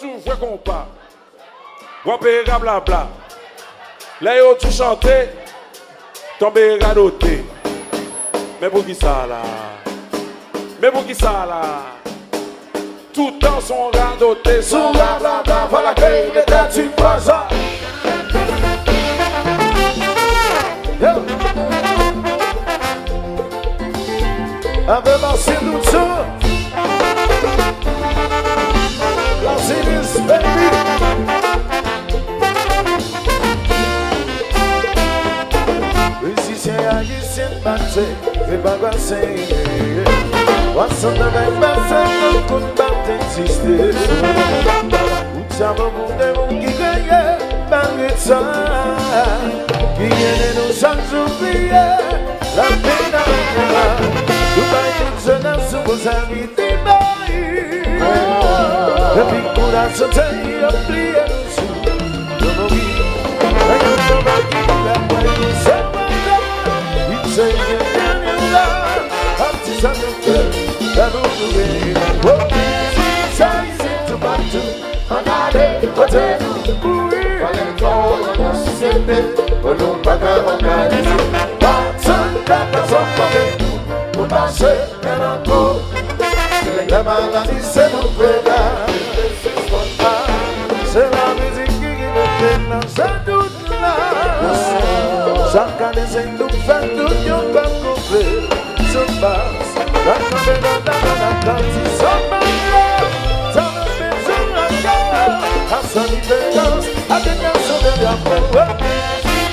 toujours joué compas. Wapé blabla. Là, yo tout chanté. Tombé radoté. Mais pour qui ça là? Mais pour qui ça là? Tout temps sont radotés. Sont blablabla. Voilà qu'il était une fois ça. Avec lancé tout ça. Lancé this baby. Musicien haïtien batté, et pas passé. What's on the back passé, non qu'on bat exister. Où ça va pour des gens qui gagnent, malgré ça. Qui viennent nous sans oublier la peine. Tout va être jeune sous vos amis démarrés. Et puis pour la sauter, oubliez nous sous nos vies. Et quand on va quitter la poignée, c'est say you're love, I'm just on the good, I'm on the way. Oh, say it's about to, another hotel. Falling tall on the cement, but no matter what I do. But some that's up for me, but I say and I go. The man that is set up for that, this is what I say. I'm busy kicking the I'm sad to love. Chacun des ailes nous fait tout yon pas complet. Se passe, la caméra dans la cantine. Sans manière, sans le maison à cœur. À son différence, à des personnes de la paix.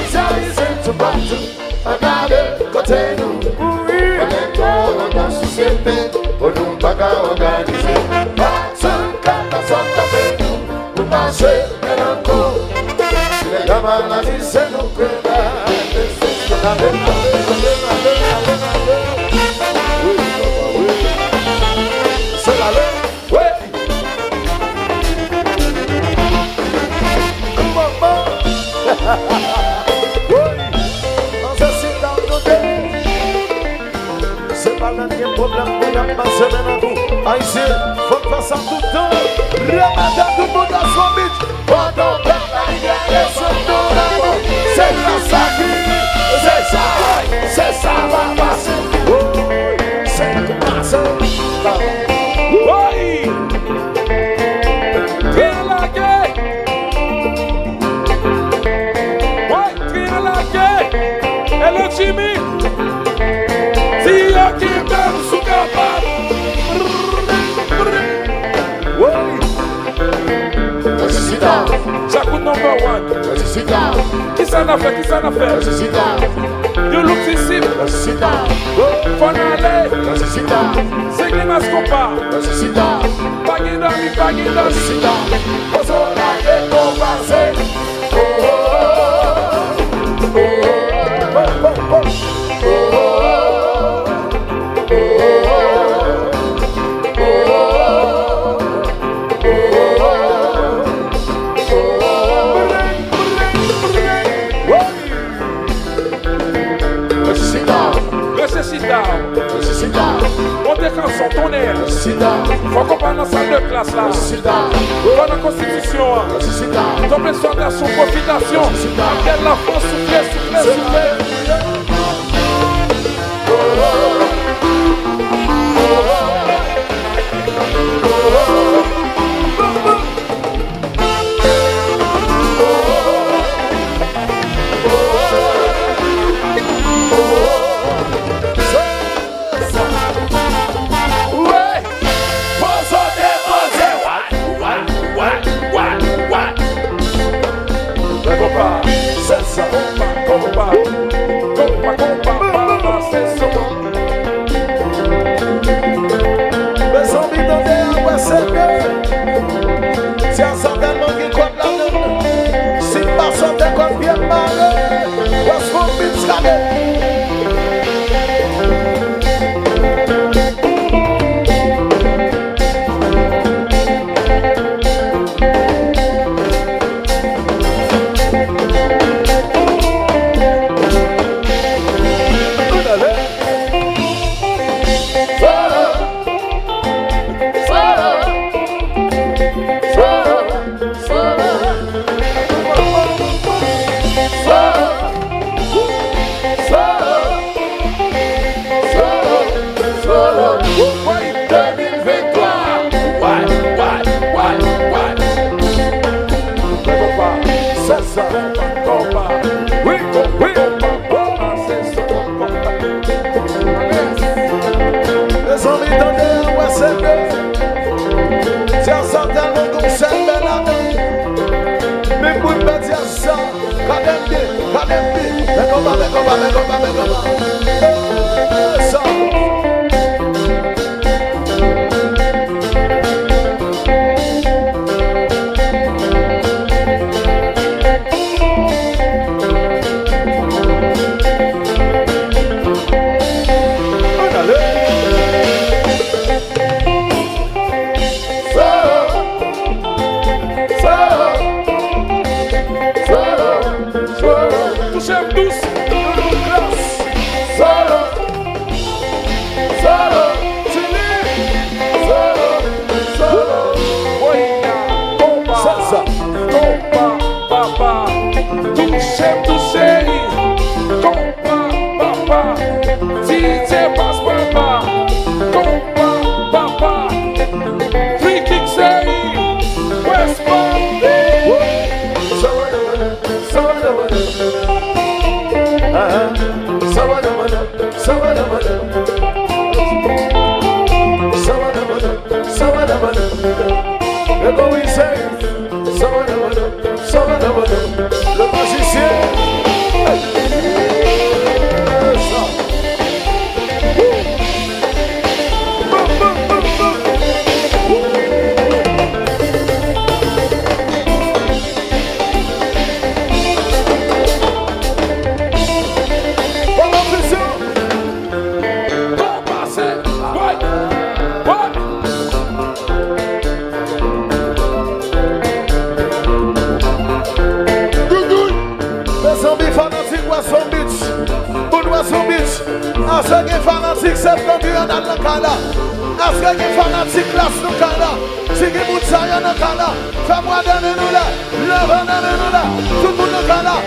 Ça y est, tout partout, regardez, côté nous. Oui, on est trop dans la société, pour nous pas organiser. Personne quand on s'en tape, nous marcher, mais encore. La maladie, c'est nos prédats. C'est la lèvre, ouais. Maman, oui, on s'assied dans nos dés. C'est pas le dernier problème pour la masse de vous. Haïtien, faut faire ça tout le temps. Ramadan, tout le monde à son beach. Pendant que la guerre est sur nos amours, c'est la sacrée. C'est ça va passer. Oui, c'est passé. Oui. Viens la gueule. Oui, viens la gueule. Hello Jimmy. Si y'a qui t'aime sous capable. Oui. Ranje Chitaw. J'acoute number one. Ranje Chitaw. Qui s'en a fait? Qui s'en a fait? Ranje Chitaw. You look ici. Ranje Chitaw. Fonale. Ranje Chitaw. C'est qui m'a scopa. Ranje Chitaw. Pagidami, pagidami. Ranje Chitaw. Cause all I get go passe. Ranje Chitaw. On des chansons, ton air. Ranje Chitaw. Faut qu'on parle dans la salle de classe là. Ranje Chitaw. Dans la constitution. Ranje Chitaw. Ton besoin de son confitation. Quelle la France souffle. Fanatique Septen dans le Canada. Est-ce que les fanatiques Klass nous Canada? Si les moutsailles dans le Canada, fais-moi donner nous là. Lève nous là. Tout le monde dans le Canada.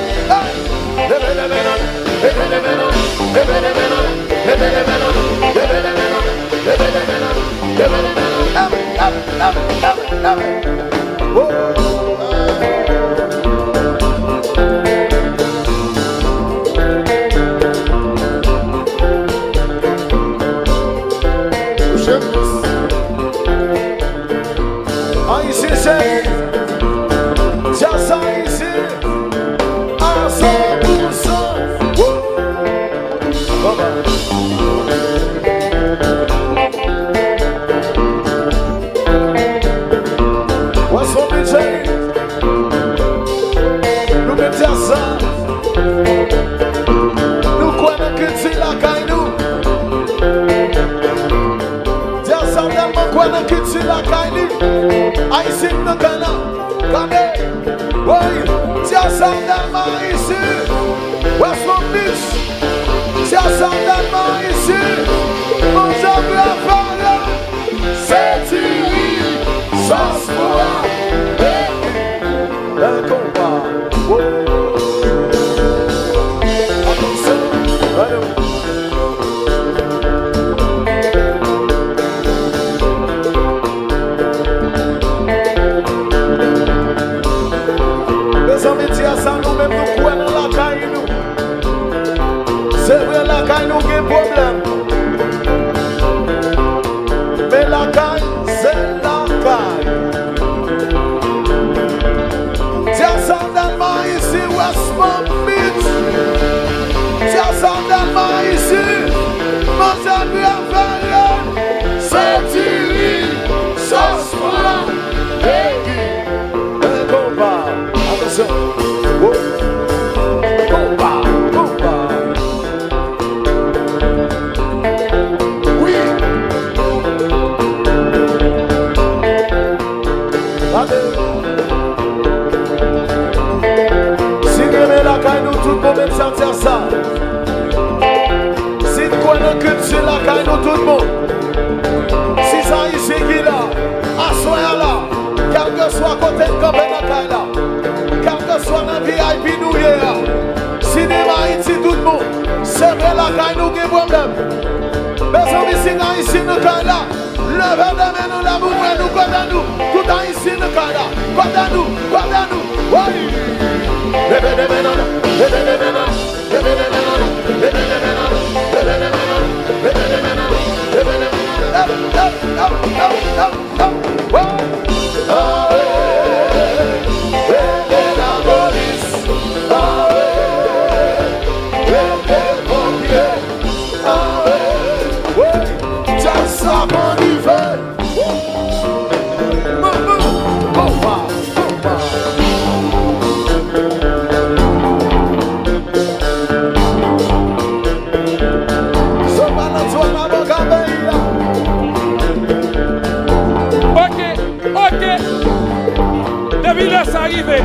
Depuis laisse arriver.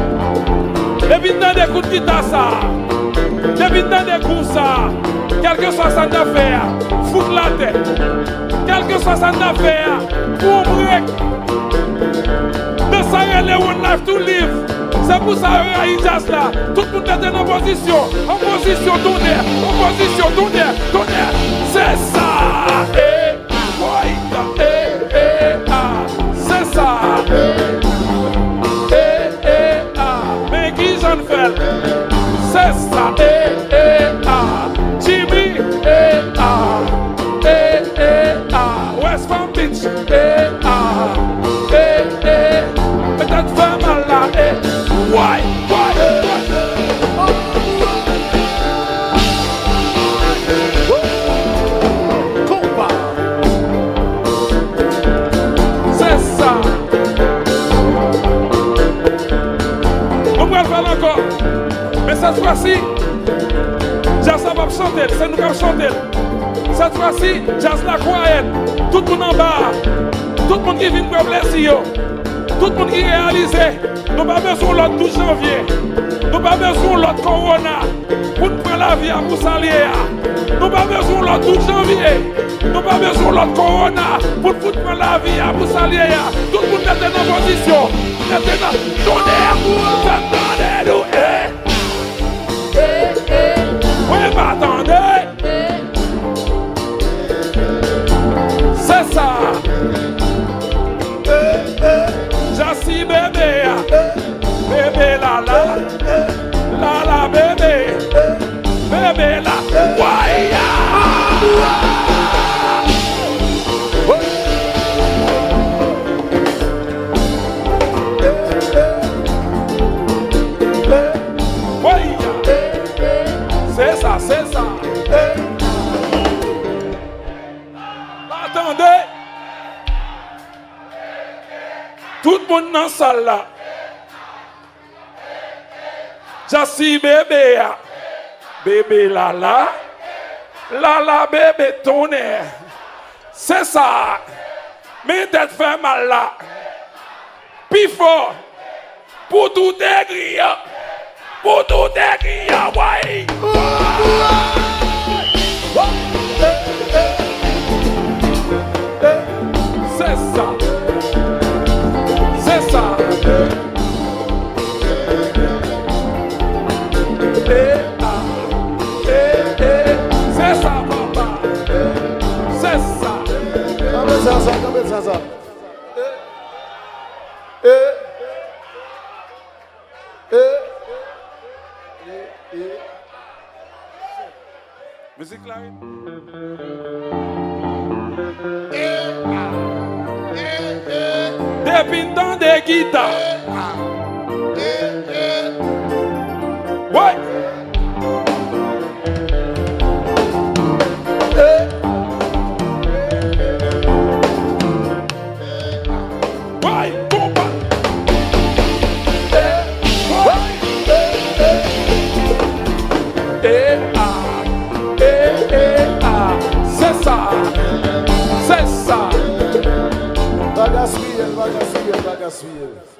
Depuis dans des coups de guitare ça. Depuis dans des coups ça. Quel que soit sa affaire, foutre la tête. Quel que soit sa affaire, pour break. De ça, il y a one life to live. C'est pour ça qu'il y a là. Tout le monde est en position. En position tourner. En position tourner. Tourner. C'est ça. C'est ça. Mais qui j'en fais? C'est ça. Jimmy. West Palm Beach. Peut-être fait mal là. Why? C'est ça. On va le faire encore. Mais cette fois-ci, Jazz va chanter. C'est nous qui allons chanter. Cette fois-ci, Jazz la croyait. Tout le monde en bas. Tout le monde qui vient pour plaisir. Tout le monde qui réalise. Nous n'avons pas besoin de l'autre 12 janvier. Nous n'avons pas besoin de l'autre corona. Pour nous prendre la vie à vous saluer. Nous n'avons pas besoin de l'autre 12 janvier. Nous n'avons pas besoin de l'autre corona. Pour nous prendre la vie à vous saluer. Tout le monde est en position. Maintenant, attendez-nous. Oui, mais attendez. C'est ça. Jassi bébé, bébé la bébé, bébé la, waya. C'est ça, c'est ça. Attendez. Tout le monde dans la salle là. Jassi bébé, bébé la bébé tonnerre. C'est ça. Mais tête fait mal là. Puis fort. Pour tout écrire. Pour tout écrire, ouais. C'est ça. C'est ça. C'est ça, papa. C'est ça. Comment ça? Musique là. Des pintons de guitare. Ouais. Ouais, combat. C'est ça. C'est ça. Bagaspiel.